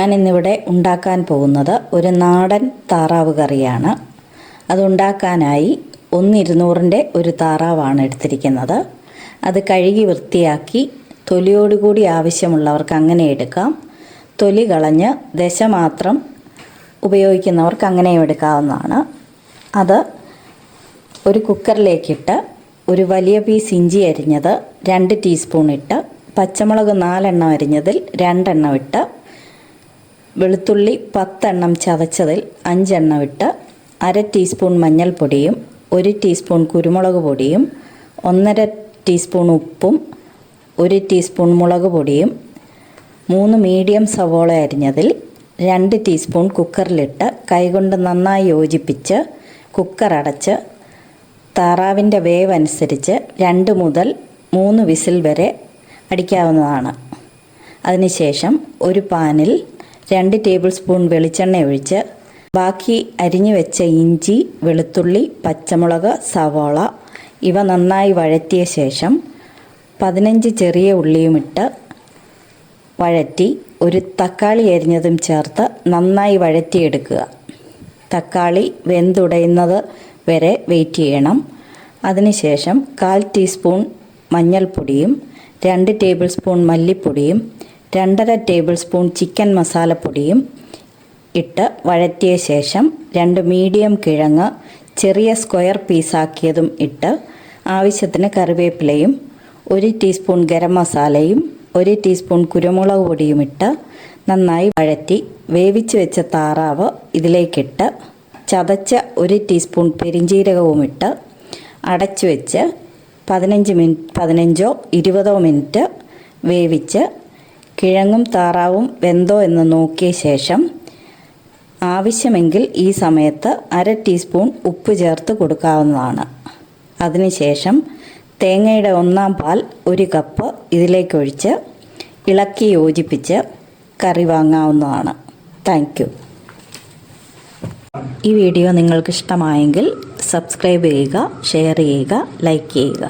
ഞാനിന്നിവിടെ ഉണ്ടാക്കാൻ പോകുന്നത് ഒരു നാടൻ താറാവ് കറിയാണ്. അതുണ്ടാക്കാനായി 1/200-ൻ്റെ ഒരു താറാവാണ് എടുത്തിരിക്കുന്നത്. അത് കഴുകി വൃത്തിയാക്കി തൊലിയോടുകൂടി ആവശ്യമുള്ളവർക്ക് അങ്ങനെ എടുക്കാം. തൊലി കളഞ്ഞ് ദശ മാത്രം ഉപയോഗിക്കുന്നവർക്ക് അങ്ങനെയും എടുക്കാവുന്നതാണ്. അത് ഒരു കുക്കറിലേക്കിട്ട് ഒരു വലിയ പീസ് ഇഞ്ചി അരിഞ്ഞത് 2 ടീസ്പൂൺ ഇട്ട്, പച്ചമുളക് 4 എണ്ണം അരിഞ്ഞതിൽ 2 എണ്ണം ഇട്ട്, വെളുത്തുള്ളി 10 എണ്ണം ചതച്ചതിൽ 5 എണ്ണം ഇട്ട്, 1/2 ടീസ്പൂൺ മഞ്ഞൾപ്പൊടിയും 1 ടീസ്പൂൺ കുരുമുളക് പൊടിയും 1/2 ടീസ്പൂൺ ഉപ്പും 1 ടീസ്പൂൺ മുളക് പൊടിയും 3 മീഡിയം സവോള അരിഞ്ഞതിൽ 2 ടീസ്പൂൺ കുക്കറിലിട്ട് കൈകൊണ്ട് നന്നായി യോജിപ്പിച്ച് കുക്കർ അടച്ച് താറാവിൻ്റെ വേവ് അനുസരിച്ച് 2 മുതൽ 3 വിസിൽ വരെ അടിക്കാവുന്നതാണ്. അതിനുശേഷം ഒരു പാനിൽ 2 ടേബിൾ സ്പൂൺ വെളിച്ചെണ്ണ ഒഴിച്ച് ബാക്കി അരിഞ്ഞു വെച്ച ഇഞ്ചി, വെളുത്തുള്ളി, പച്ചമുളക്, സവോള ഇവ നന്നായി വഴറ്റിയ ശേഷം 15 ചെറിയ ഉള്ളിയുമിട്ട് വഴറ്റി ഒരു തക്കാളി അരിഞ്ഞതും ചേർത്ത് നന്നായി വഴറ്റിയെടുക്കുക. തക്കാളി വെന്തുടയുന്നത് വരെ വെയിറ്റ് ചെയ്യണം. അതിനുശേഷം 1/4 ടീസ്പൂൺ മഞ്ഞൾപ്പൊടിയും 2 ടേബിൾ സ്പൂൺ മല്ലിപ്പൊടിയും 2.5 ടേബിൾ സ്പൂൺ ചിക്കൻ മസാലപ്പൊടിയും ഇട്ട് വഴറ്റിയ ശേഷം 2 മീഡിയം കിഴങ്ങ് ചെറിയ സ്ക്വയർ പീസാക്കിയതും ഇട്ട് ആവശ്യത്തിന് കറിവേപ്പിലയും 1 ടീസ്പൂൺ ഗരം മസാലയും 1 ടീസ്പൂൺ കുരുമുളക് പൊടിയും ഇട്ട് നന്നായി വഴറ്റി വേവിച്ച് വെച്ച താറാവ് ഇതിലേക്കിട്ട് ചതച്ച 1 ടീസ്പൂൺ പെരിഞ്ജീരകവും ഇട്ട് അടച്ചു വെച്ച് 15-20 മിനിറ്റ് വേവിച്ച് കിഴങ്ങും താറാവും വെന്തോ എന്ന് നോക്കിയ ശേഷം ആവശ്യമെങ്കിൽ ഈ സമയത്ത് 1/2 ടീസ്പൂൺ ഉപ്പ് ചേർത്ത് കൊടുക്കാവുന്നതാണ്. അതിനുശേഷം തേങ്ങയുടെ 1/4 പാൽ 1 കപ്പ് ഇതിലേക്കൊഴിച്ച് ഇളക്കി യോജിപ്പിച്ച് കറി വാങ്ങാവുന്നതാണ്. Thank you. ഈ വീഡിയോ നിങ്ങൾക്ക് ഇഷ്ടമായെങ്കിൽ സബ്സ്ക്രൈബ് ചെയ്യുക, ഷെയർ ചെയ്യുക, ലൈക്ക് ചെയ്യുക.